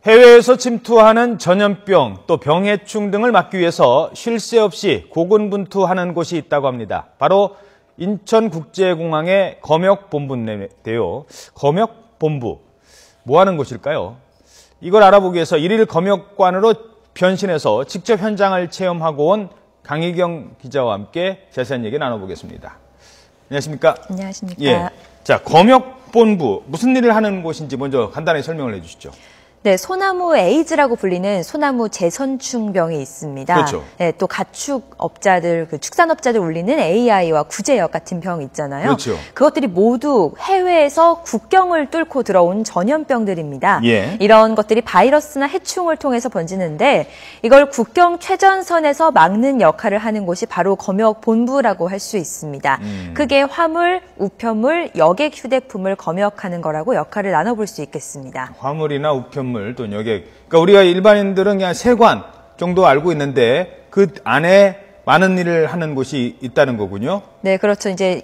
해외에서 침투하는 전염병 또 병해충 등을 막기 위해서 쉴 새 없이 고군분투하는 곳이 있다고 합니다. 바로 인천국제공항의 검역본부인데요. 검역본부, 뭐 하는 곳일까요? 이걸 알아보기 위해서 일일 검역관으로 변신해서 직접 현장을 체험하고 온 강희경 기자와 함께 자세한 얘기 나눠보겠습니다. 안녕하십니까? 안녕하십니까? 예. 자, 검역본부, 무슨 일을 하는 곳인지 먼저 간단히 설명을 해주시죠. 네, 소나무 에이즈라고 불리는 소나무 재선충병이 있습니다. 그렇죠. 네, 또 가축업자들, 축산업자들 울리는 AI와 구제역 같은 병 있잖아요. 그렇죠. 그것들이 모두 해외에서 국경을 뚫고 들어온 전염병들입니다. 예. 이런 것들이 바이러스나 해충을 통해서 번지는데 이걸 국경 최전선에서 막는 역할을 하는 곳이 바로 검역본부라고 할 수 있습니다. 크게 화물, 우편물, 여객 휴대품을 검역하는 거라고 역할을 나눠볼 수 있겠습니다. 화물이나 우편물 또 여객. 그러니까 우리가 일반인들은 그냥 세관 정도 알고 있는데 그 안에 많은 일을 하는 곳이 있다는 거군요. 네, 그렇죠. 이제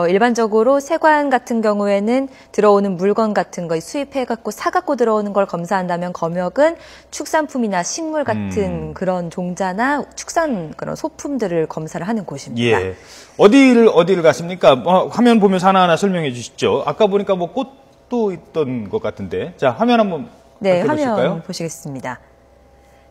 일반적으로 세관 같은 경우에는 들어오는 물건 같은 거 수입해갖고 사갖고 들어오는 걸 검사한다면 검역은 축산품이나 식물 같은 그런 종자나 축산 그런 소품들을 검사를 하는 곳입니다. 예. 어디를 갔습니까? 화면 보면서 하나하나 설명해 주시죠. 아까 보니까 뭐 꽃도 있던 것 같은데. 자, 화면 한번 네, 보실까요? 화면 보시겠습니다.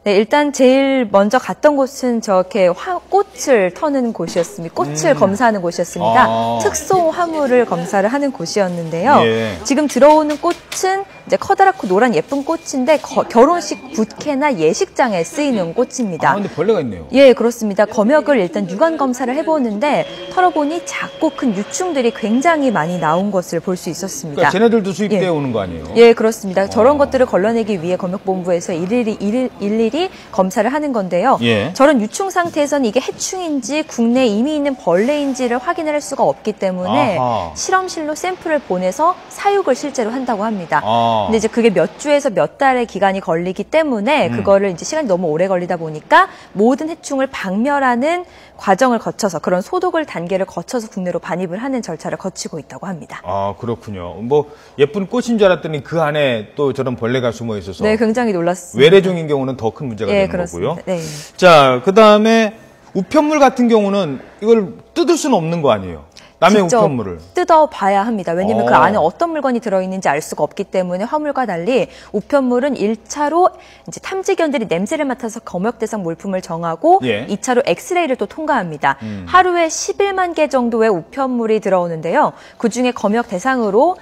네, 일단 제일 먼저 갔던 곳은 저렇게 꽃을 터는 곳이었습니다. 꽃을 검사하는 곳이었습니다. 특송 화물을 검사를 하는 곳이었는데요. 예. 지금 들어오는 꽃은 이제 커다랗고 노란 예쁜 꽃인데 결혼식 부케나 예식장에 쓰이는 꽃입니다. 근데 벌레가 있네요. 예, 그렇습니다. 검역을 일단 유관 검사를 해보는데 털어보니 작고 큰 유충들이 굉장히 많이 나온 것을 볼 수 있었습니다. 그러니까 쟤네들도 수입되어 오는 거 아니에요? 예, 그렇습니다. 저런 것들을 걸러내기 위해 검역본부에서 일일이 검사를 하는 건데요. 예. 저런 유충 상태에서는 이게 해충인지 국내에 이미 있는 벌레인지를 확인을 할 수가 없기 때문에 실험실로 샘플을 보내서 사육을 실제로 한다고 합니다. 근데 이제 그게 몇 주에서 몇 달의 기간이 걸리기 때문에 그거를 이제 시간이 너무 오래 걸리다 보니까 모든 해충을 박멸하는 과정을 거쳐서 그런 소독을 단계를 거쳐서 국내로 반입을 하는 절차를 거치고 있다고 합니다. 아, 그렇군요. 뭐 예쁜 꽃인 줄 알았더니 그 안에 또 저런 벌레가 숨어 있어서. 네, 굉장히 놀랐습니다. 외래종인 경우는 더 큰 문제가 되는 그렇습니다. 거고요. 네. 자, 그다음에 우편물 같은 경우는 이걸 뜯을 수는 없는 거 아니에요? 남의 우편물을 뜯어봐야 합니다. 왜냐하면 그 안에 어떤 물건이 들어있는지 알 수가 없기 때문에 화물과 달리 우편물은 1차로 이제 탐지견들이 냄새를 맡아서 검역 대상 물품을 정하고 2차로 엑스레이를 또 통과합니다. 하루에 11만 개 정도의 우편물이 들어오는데요. 그중에 검역 대상으로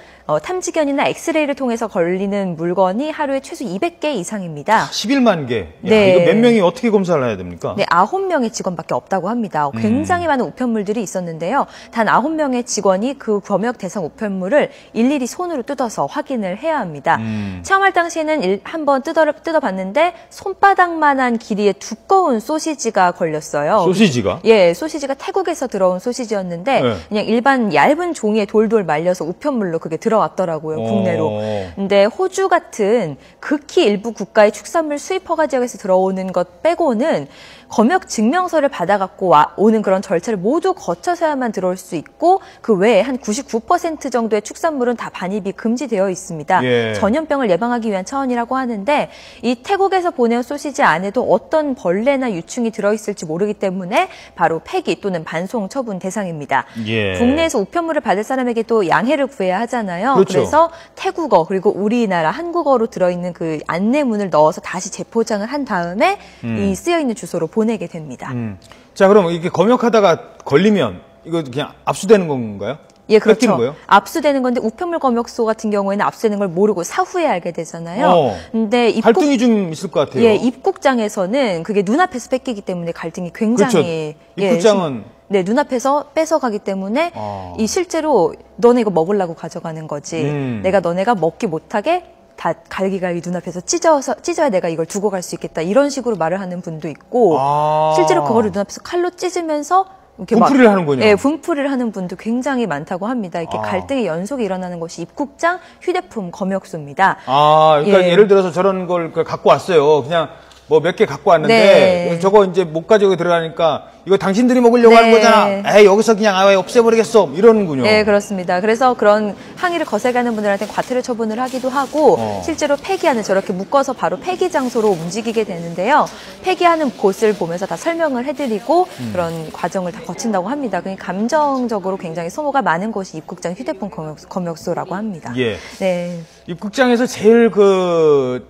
탐지견이나 엑스레이를 통해서 걸리는 물건이 하루에 최소 200개 이상입니다. 11만 개? 야, 네. 이거 몇 명이 어떻게 검사를 해야 됩니까? 네, 9명의 직원밖에 없다고 합니다. 굉장히 많은 우편물들이 있었는데요. 단 9명의 직원이 그 검역 대상 우편물을 일일이 손으로 뜯어서 확인을 해야 합니다. 체험할 당시에는 한번 뜯어봤는데 손바닥만한 길이의 두꺼운 소시지가 걸렸어요. 소시지가? 예, 소시지가 태국에서 들어온 소시지였는데 그냥 일반 얇은 종이에 돌돌 말려서 우편물로 그게 들어왔더라고요, 국내로. 근데 호주 같은 극히 일부 국가의 축산물 수입 허가 지역에서 들어오는 것 빼고는 검역 증명서를 받아갖고 오는 그런 절차를 모두 거쳐서야만 들어올 수 있고 그 외에 한 99% 정도의 축산물은 다 반입이 금지되어 있습니다. 예. 전염병을 예방하기 위한 차원이라고 하는데 이 태국에서 보내온 소시지 안에도 어떤 벌레나 유충이 들어있을지 모르기 때문에 바로 폐기 또는 반송 처분 대상입니다. 예. 국내에서 우편물을 받을 사람에게 또 양해를 구해야 하잖아요. 그렇죠. 그래서 태국어 그리고 우리나라 한국어로 들어있는 그 안내문을 넣어서 다시 재포장을 한 다음에 이 쓰여있는 주소로 보내게 됩니다. 자, 그럼 이렇게 검역하다가 걸리면 이거 그냥 압수되는 건가요? 예, 그렇죠. 뺏기는 거예요? 압수되는 건데 우편물 검역소 같은 경우에는 압수되는 걸 모르고 사후에 알게 되잖아요. 근데 갈등이 좀 있을 것 같아요. 예, 입국장에서는 그게 눈앞에서 뺏기기 때문에 갈등이 굉장히 그렇죠. 입국장은 네, 눈앞에서 뺏어가기 때문에 이 실제로 너네 이거 먹으려고 가져가는 거지. 내가 너네가 먹기 못하게 다 갈기갈기 눈앞에서 찢어야 내가 이걸 두고 갈 수 있겠다. 이런 식으로 말을 하는 분도 있고 실제로 그거를 눈앞에서 칼로 찢으면서 이렇게 분풀이를 하는군요. 예, 분풀이를 하는 분도 굉장히 많다고 합니다. 이렇게 갈등의 연속이 일어나는 것이 입국장 휴대품 검역소입니다. 그러니까 예를 들어서 저런 걸 갖고 왔어요. 그냥 뭐 몇 개 갖고 왔는데 네. 저거 이제 못 가지고 들어가니까 이거 당신들이 먹으려고 네. 하는 거잖아. 에이, 여기서 그냥 아예 없애버리겠어. 이러는군요. 네, 그렇습니다. 그래서 그런 항의를 거세가는 분들한테 과태료 처분을 하기도 하고 실제로 폐기하는 저렇게 묶어서 바로 폐기 장소로 움직이게 되는데요. 폐기하는 곳을 보면서 다 설명을 해드리고 그런 과정을 다 거친다고 합니다. 그러니까 감정적으로 굉장히 소모가 많은 곳이 입국장 휴대폰 검역소라고 합니다. 예. 네. 입국장에서 제일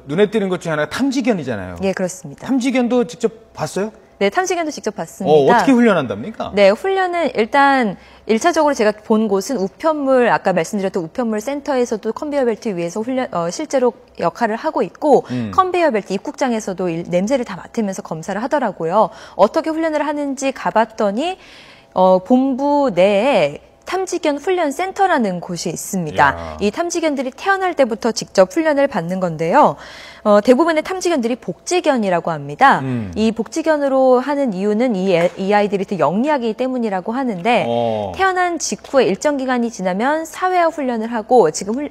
눈에 띄는 것 중에 하나가 탐지견이잖아요. 예, 그렇습니다. 탐지견도 직접 봤어요? 네, 탐지견도 직접 봤습니다. 어떻게 훈련한답니까? 네, 훈련은 일단 1차적으로 제가 본 곳은 우편물, 아까 말씀드렸던 우편물 센터에서도 컨베이어 벨트 위에서 실제로 역할을 하고 있고, 컨베이어 벨트 입국장에서도 냄새를 다 맡으면서 검사를 하더라고요. 어떻게 훈련을 하는지 가봤더니, 본부 내에 탐지견 훈련 센터라는 곳이 있습니다. 야. 이 탐지견들이 태어날 때부터 직접 훈련을 받는 건데요. 대부분의 탐지견들이 복지견이라고 합니다. 이 복지견으로 하는 이유는 이 아이들이 더 영리하기 때문이라고 하는데 태어난 직후에 일정 기간이 지나면 사회화 훈련을 하고 지금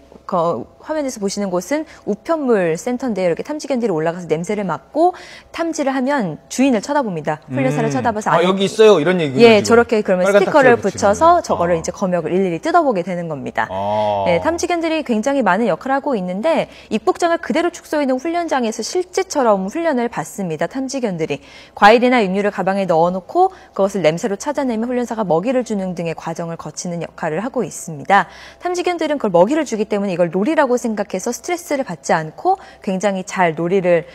화면에서 보시는 곳은 우편물 센터인데요. 이렇게 탐지견들이 올라가서 냄새를 맡고 탐지를 하면 주인을 쳐다봅니다. 훈련사를 쳐다봐서 여기 있어요 이런 얘기군요. 예, 저렇게 그러면 스티커를 붙여서 붙이는. 저거를 이제 검역을 일일이 뜯어보게 되는 겁니다. 네, 탐지견들이 굉장히 많은 역할을 하고 있는데 입국장을 그대로 축소해 놓은 훈련장에서 실제처럼 훈련을 받습니다. 탐지견들이 과일이나 육류를 가방에 넣어놓고 그것을 냄새로 찾아내면 훈련사가 먹이를 주는 등의 과정을 거치는 역할을 하고 있습니다. 탐지견들은 그걸 먹이를 주기 때문에 이걸 놀이라고 생각해서 스트레스를 받지 않고 굉장히 잘 놀이를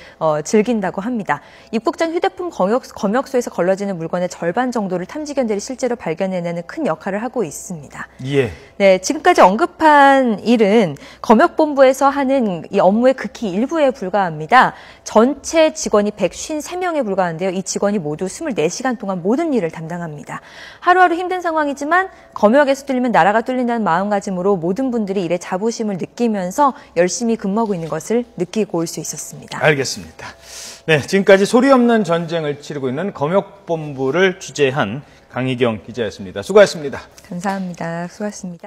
즐긴다고 합니다. 입국장 휴대폰 검역소에서 걸러지는 물건의 절반 정도를 탐지견들이 실제로 발견해내는 큰 역할을 하고 있습니다. 예. 네, 지금까지 언급한 일은 검역본부에서 하는 이 업무의 극히 일부에 불과합니다. 전체 직원이 153명에 불과한데요. 이 직원이 모두 24시간 동안 모든 일을 담당합니다. 하루하루 힘든 상황이지만 검역에서 뚫리면 나라가 뚫린다는 마음가짐으로 모든 분들이 일에 자부심을 느끼면서 열심히 근무하고 있는 것을 느끼고 올 수 있었습니다. 알겠습니다. 네, 지금까지 소리 없는 전쟁을 치르고 있는 검역본부를 취재한 강희경 기자였습니다. 수고하셨습니다. 감사합니다. 수고하셨습니다.